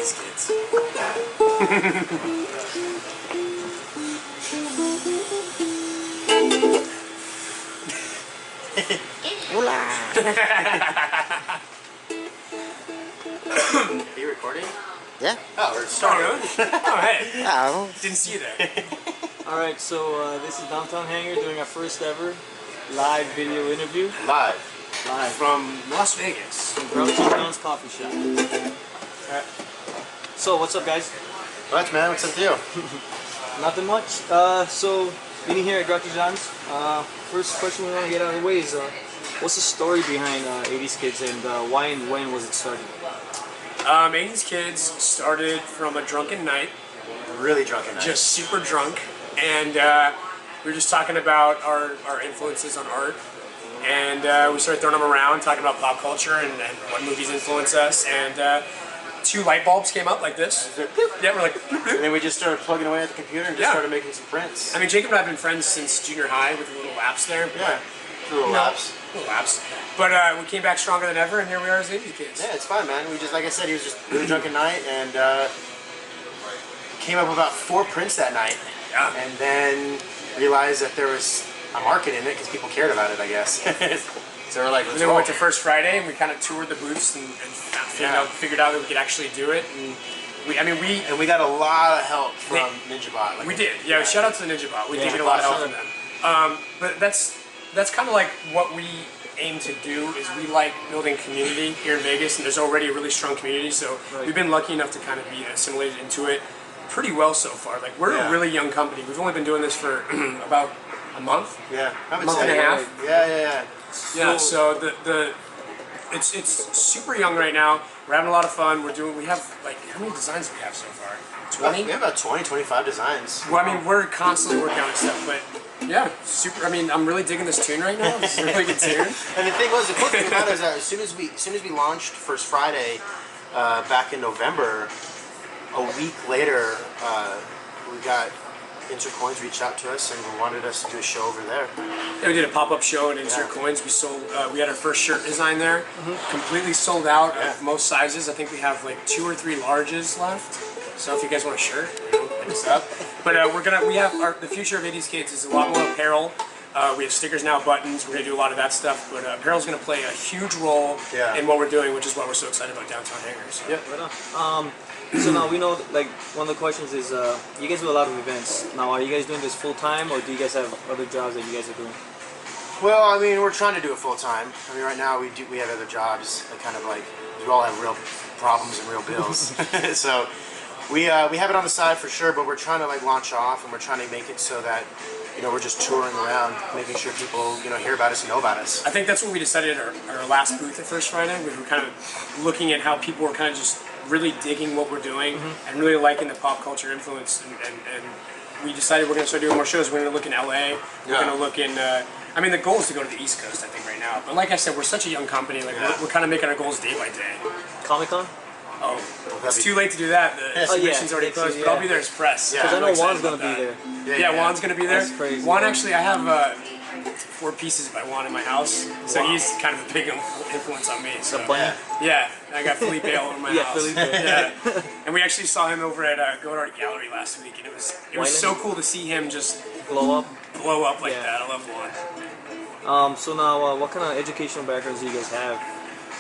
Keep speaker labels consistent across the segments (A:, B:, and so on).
A: 80s kids.
B: Hola. Are you recording?
C: Yeah.
B: Oh, we're starting.
A: Oh, really? Oh, hey.
C: Oh.
A: Didn't see you there.
D: Alright, so this is Downtown Hangar doing our first ever live video interview.
B: Live.
A: From Las Vegas.
D: From Grouchy John's Coffee Shop. Alright. So, what's up, guys?
B: What, man? What's up with you?
D: Nothing much. So, being here at Grouchy John's, first question we want to get out of the way is what's the story behind 80s Kids and why and when was it started?
A: 80s Kids started from a drunken night.
B: Really drunken night.
A: Just super drunk. And we were just talking about our influences on art. And we started throwing them around, talking about pop culture and what movies influence us. And two light bulbs came up like this. Yeah, we're like,
B: and then we just started plugging away at the computer and just started making some prints.
A: I mean, Jacob and I have been friends since junior high with a little lapse there.
B: Yeah, little lapse.
A: Little lapse. But we came back stronger than ever, and here we are as 80s Kids.
B: Yeah, it's fun, man. We just, like I said, he was just really drunken night, and came up with about 4 prints that night.
A: Yeah.
B: And then realized that there was a market in it because people cared about it, I guess. So we're like, let's
A: and then
B: go.
A: we went to First Friday, and we kind of toured the booths and figured out that we could actually do it. And we got a lot of help from NinjaBot. Like, we did. Yeah, shout out to the NinjaBot. We did get a lot of help from them. But that's kind of like what we aim to do is we like building community here in Vegas, and there's already a really strong community, so we've been lucky enough to kind of be assimilated into it pretty well so far. Like, we're a really young company. We've only been doing this for about a month.
B: Yeah,
A: a month and a half.
B: Yeah.
A: Yeah, so it's super young right now. We're having a lot of fun. We have, like, how many designs do we have so far? 20?
B: We have about 20, 25 designs.
A: Well, I mean, we're constantly working on this stuff, but yeah, super. I mean, I'm really digging this tune right now. It's a really good tune.
B: And the thing was, the cool thing about it is that as soon as we launched First Friday back in November, a week later, we got Insert Coins reached out to us and wanted us to do a show over there.
A: Yeah, we did a pop-up show at Insert Coins. We sold. We had our first shirt design there. Completely sold out of most sizes. I think we have like 2 or 3 larges left. So if you guys want a shirt, hit us up. But the future of 80s Kids is a lot more apparel. We have stickers now, buttons. We're gonna do a lot of that stuff. But apparel's gonna play a huge role in what we're doing, which is why we're so excited about Downtown Hangars.
D: Yeah, right on. So now we know, like, one of the questions is, you guys do a lot of events. Now, are you guys doing this full time, or do you guys have other jobs that you guys are doing?
B: Well, I mean, we're trying to do it full time. I mean, right now we have other jobs that kind of like, we all have real problems and real bills. So we have it on the side for sure, but we're trying to like launch off, and we're trying to make it so that, you know, we're just touring around, making sure people, you know, hear about us and know about us.
A: I think that's what we decided at our last booth at First Friday. We were kind of looking at how people were kind of just really digging what we're doing and really liking the pop culture influence, and we decided we're going to start doing more shows. We're going to look in LA. We're going to look in. I mean, the goal is to go to the East Coast, I think, right now. But like I said, we're such a young company. Like we're kind of making our goals day by day.
D: Comic-Con?
A: Oh, it's too late to do that. The submission's already closed, but I'll be there as press.
D: Because I know Juan's going to be there.
A: Yeah, Juan's going to be there.
D: That's crazy.
A: Juan, actually, I have 4 pieces by Juan in my house, so he's kind of a big influence on me. So yeah, I got Felipe all over my house. Felipe. Yeah, and we actually saw him over at Go Art Gallery last week, and it was so cool to see him just
D: blow up
A: like that. I love Juan.
D: So now, what kind of educational backgrounds do you guys have?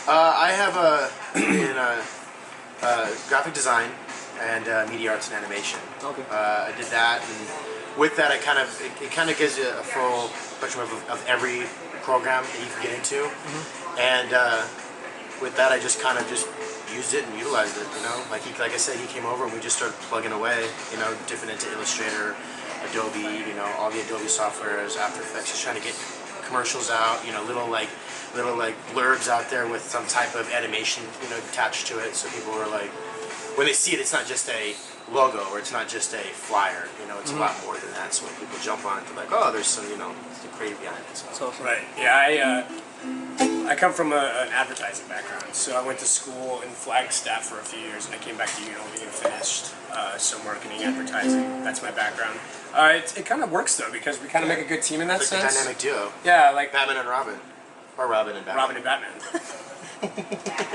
B: I have in graphic design and media arts and animation.
D: Okay.
B: I did that, and with that, it kind of gives you a full spectrum of every program that you can get into, and with that, I just kind of used it and utilized it. You know, like I said, he came over and we just started plugging away. You know, different into Illustrator, Adobe. You know, all the Adobe softwares, After Effects, just trying to get commercials out. You know, little blurbs out there with some type of animation, you know, attached to it, so people were like, when they see it, it's not just a logo or it's not just a flyer, you know, it's a lot more than that. So when people jump on it, they're like, oh, there's some, you know, creative behind it. So.
A: Right. Yeah, I come from an advertising background, so I went to school in Flagstaff for a few years, and I came back to UNLV and finished some marketing, advertising. That's my background. It kind of works though, because we kind of make a good team in that sense.
B: It's like a dynamic duo.
A: Yeah, like
B: Batman and Robin. Or Robin and Batman.
A: Robin and Batman.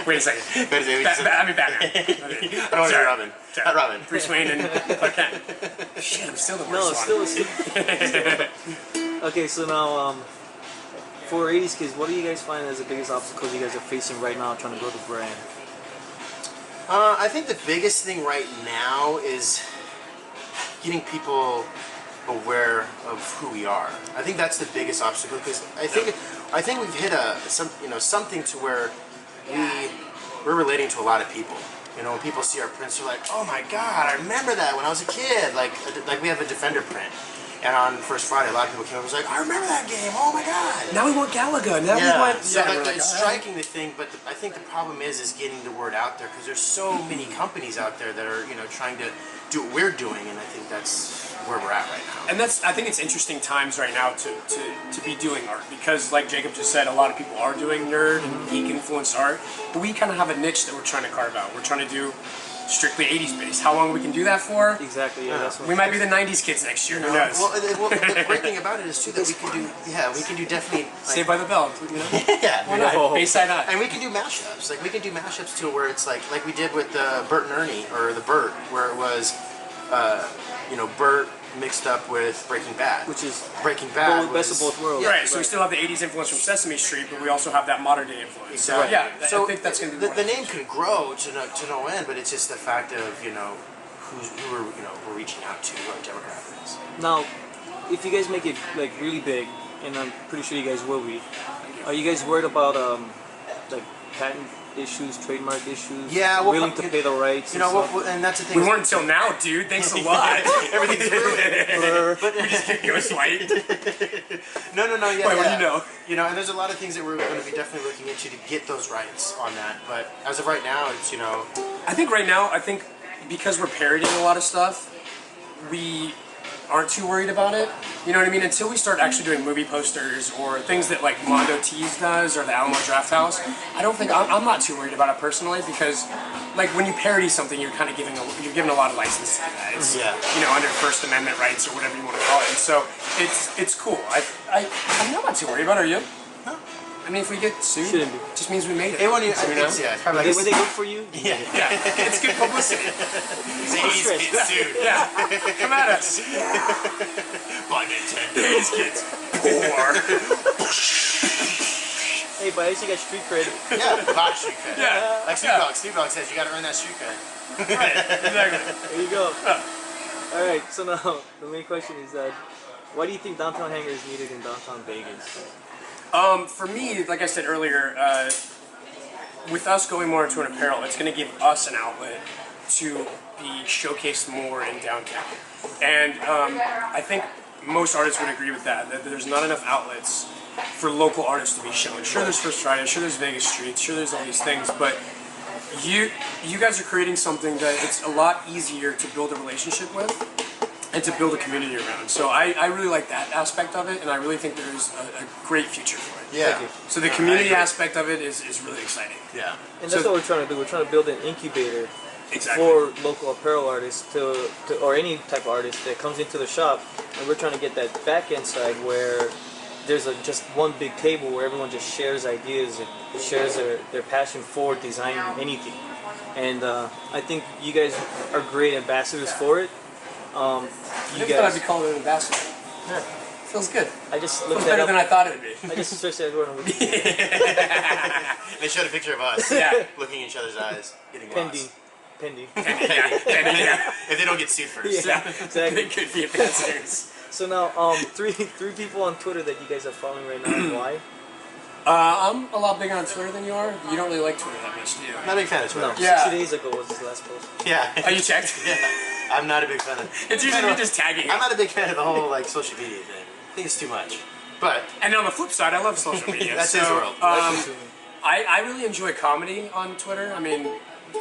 A: Wait a second. I mean Batman.
B: I don't want to be Robin. Not Robin.
A: Bruce Wayne and Clark Kent. Shit, I'm still the worst one.
D: Still. Okay, so now, for 80s kids, what do you guys find as the biggest obstacles you guys are facing right now trying to grow the brand?
B: I think the biggest thing right now is getting people aware of who we are. I think that's the biggest obstacle because I think we've hit something to where we're relating to a lot of people. You know, when people see our prints, they're like, "Oh my God, I remember that when I was a kid." Like we have a Defender print, and on First Friday, a lot of people came up and was like, "I remember that game. Oh my God."
A: Now we want Galaga. Now we want.
B: So it's striking the thing, but I think the problem is getting the word out there because there's so many companies out there that are trying to do what we're doing, and I think that's where we're at right now.
A: And I think it's interesting times right now to be doing art because, like Jacob just said, a lot of people are doing nerd and geek influenced art, but we kind of have a niche that we're trying to carve out. We're trying to do strictly 80s based. How long we can do that for?
D: Exactly. Yeah. That's what
A: we might be the 90s kids next year. Who knows?
B: Well, the great thing about it is too that we can do definitely
A: Saved by the Bell. You know?
B: Yeah.
A: Why not? Bayside High.
B: And we can do mashups. Like we can do mashups too, where it's like we did with Bert and Ernie or the Bert, where it was, Bert mixed up with Breaking Bad,
D: which is
B: Breaking Bad,
D: best of both worlds.
A: Yeah, right. So we still have the 80s influence from Sesame Street, but we also have that modern day influence.
B: Exactly.
A: So yeah, I think that's going to be
B: the name can grow to no end, but it's just the fact of who we're reaching out to, who our demographic is.
D: Now, if you guys make it like really big, and I'm pretty sure you guys will be, are you guys worried about like patent issues, trademark issues?
B: Yeah, well,
D: willing to pay the rights.
B: And that's the thing.
A: We weren't until now, dude. Thanks a lot.
B: Everything's
A: we just get ghostlight.
B: No. Yeah.
A: Wait, what do you know?
B: And there's a lot of things that we're going to be definitely looking into to get those rights on that. But as of right now, it's
A: I think right now, because we're parodying a lot of stuff, we aren't too worried about it. You know what I mean? Until we start actually doing movie posters or things that like Mondo Tees does or the Alamo Draft House, I don't think I'm not too worried about it personally because like when you parody something, you're kind of giving a lot of license to that. It's, under First Amendment rights or whatever you want to call it. And so it's cool. I'm not too worried about it. Are you?
B: No.
A: I mean, if we get sued,
D: Shouldn't be.
A: it just means we made it.
B: It won't even,
A: it's
B: probably
D: Were they good for you?
B: Yeah.
A: It's good publicity.
B: It's 80s kids sued.
A: Yeah, come at us.
B: By Nintendo.
A: 80s kids. Poor.
D: Hey, but at least you got street cred.
B: Yeah, a lot of street cred.
A: Yeah.
B: Like Snoop Dogg. Snoop Dogg says you got to earn that street cred.
A: Right, exactly.
D: There you go. Alright, so now the main question is that why do you think Downtown Hangar is needed in downtown Vegas?
A: For me, like I said earlier, with us going more into an apparel, it's going to give us an outlet to be showcased more in downtown. And I think most artists would agree with that there's not enough outlets for local artists to be shown. Sure, there's First Friday, sure there's Vegas Streets, sure there's all these things, but you guys are creating something that it's a lot easier to build a relationship with and to build a community around. So I really like that aspect of it, and I really think there's a great future for it.
B: Yeah.
A: So the community aspect of it is really exciting.
B: Yeah.
D: And that's what we're trying to do. We're trying to build an incubator for local apparel artists to or any type of artist that comes into the shop, and we're trying to get that back end side where there's just one big table where everyone just shares ideas and shares their passion for designing anything. And I think you guys are great ambassadors for it.
A: I thought I'd be called an ambassador.
B: Yeah.
A: Feels good.
D: I just
A: Feels
D: looked
A: better
D: that up.
A: than I thought it would be.
D: I just searched everyone.
B: They showed a picture of us looking in each other's eyes, getting lost.
D: Pending.
A: Yeah.
B: If they don't get sued first.
D: Yeah, exactly.
A: They could be ambassadors.
D: So now, three people on Twitter that you guys are following right now, and why?
A: I'm a lot bigger on Twitter than you are. You don't really like Twitter that much, do you?
B: I'm not a big fan of Twitter.
D: No,
A: Yeah.
D: 60 days ago was his last post.
B: Yeah.
A: Oh, you checked?
B: Yeah. I'm not a big fan of
A: It's usually me just tagging.
B: I'm not a big fan of the whole social media thing. I think it's too much. But
A: And on the flip side, I love social media.
B: That's his world.
A: I really enjoy comedy on Twitter. I mean,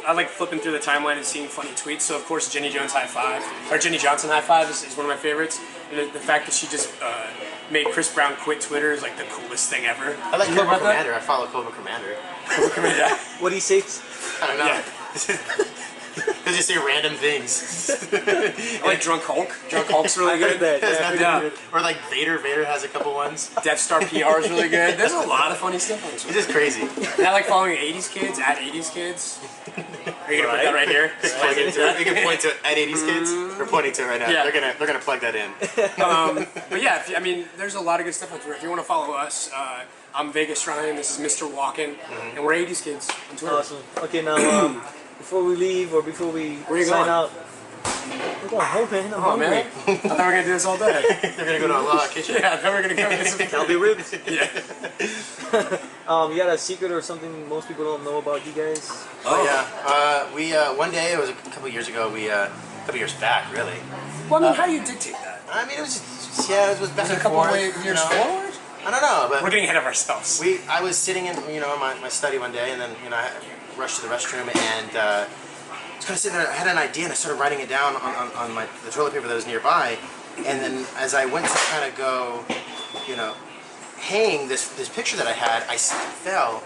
A: I like flipping through the timeline and seeing funny tweets. So of course, Jenny Johnson High Five is one of my favorites. And the fact that she just made Chris Brown quit Twitter is like the coolest thing ever.
B: I like
A: You know
B: Cobra
A: about that?
B: Commander. I follow Cobra Commander.
A: Yeah.
D: What do you say?
B: I don't know.
A: Yeah.
B: Because you say random things.
A: I like Drunk Hulk. Drunk Hulk's really good.
B: Yeah. Or like Vader. Vader has a couple ones.
A: Death Star PR is really good. There's a lot of funny stuff on this one.
B: It's just crazy.
A: And I like following 80s kids at 80s kids. Are you gonna put that right here?
B: You can point to at 80s kids. We're pointing to it right now.
A: Yeah.
B: They're gonna plug that in.
A: But yeah, I mean, there's a lot of good stuff on Twitter. If you want to follow us, I'm Vegas Ryan. This is Mr. Walken, and we're 80s kids on Twitter.
D: Awesome. Okay, now before we leave or before we sign out, we're going home, man. I'm hungry.
A: Man. I thought we were gonna do this all day.
B: They're gonna go to a La Kitchen.
A: Yeah, I thought we were gonna go get some.
D: That'll be ribs.
A: Yeah.
D: You got a secret or something most people don't know about you guys?
B: Oh yeah. We one day, it was a couple years ago. A couple years back, really.
A: Well, I mean, how do you dictate that?
B: I mean, it was just, it was back
A: Was it
B: and
A: a couple
B: forth.
A: of years forward?
B: I don't know, but
A: We're getting ahead of ourselves.
B: I was sitting in my study one day, and then I rushed to the restroom, and I was kind of sitting there. I had an idea, and I started writing it down on the toilet paper that was nearby. And then as I went to kind of go, hang this picture that I had, I fell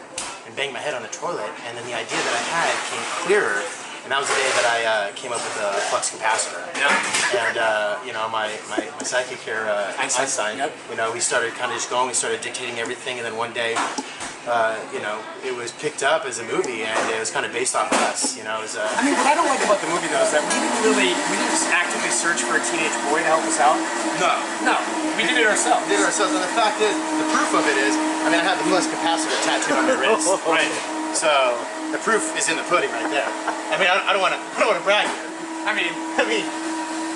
B: and banged my head on the toilet, and then the idea that I had came clearer. And that was the day that I came up with a flux capacitor.
A: Yeah.
B: And my sidekick here, Einstein,
A: Yep.
B: we started kind of just going. We started dictating everything, and then one day, it was picked up as a movie, and it was kind of based off of us. It was.
A: I mean, what I don't like about the movie though is that we didn't actively search for a teenage boy to help us out. No, we did it ourselves.
B: And the fact is, the proof of it is, I have the flux capacitor tattooed on my wrist. Right. So the proof is in the pudding right there. I don't want to brag here. I mean,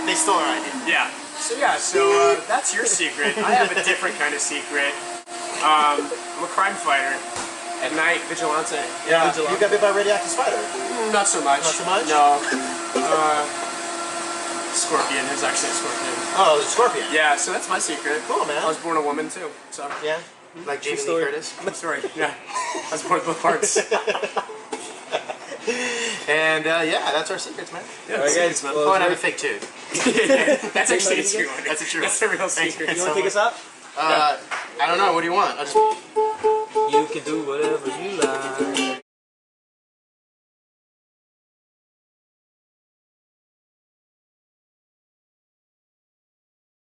B: they stole our idea.
A: Yeah. So that's your secret. I have a different kind of secret. I'm a crime fighter. At night, vigilante.
B: Yeah. You got bit by a radioactive spider.
A: Not so much.
B: Not so much?
A: No. Scorpion. There's actually a scorpion.
B: Oh, it was a scorpion.
A: Yeah. So that's my secret.
B: Cool, man.
A: I was born a woman too. So.
B: Yeah. Like Jamie Lee Curtis.
A: Sorry. Yeah. I was born both parts.
B: And that's our secrets, man.
A: Yeah,
D: Alright, guys.
A: man.
B: Oh, and I have a fake tooth.
A: That's actually a true one.
B: That's a true
A: That's a real secret.
D: You want to take us out?
B: I don't know. What do you want?
D: You can do whatever you like.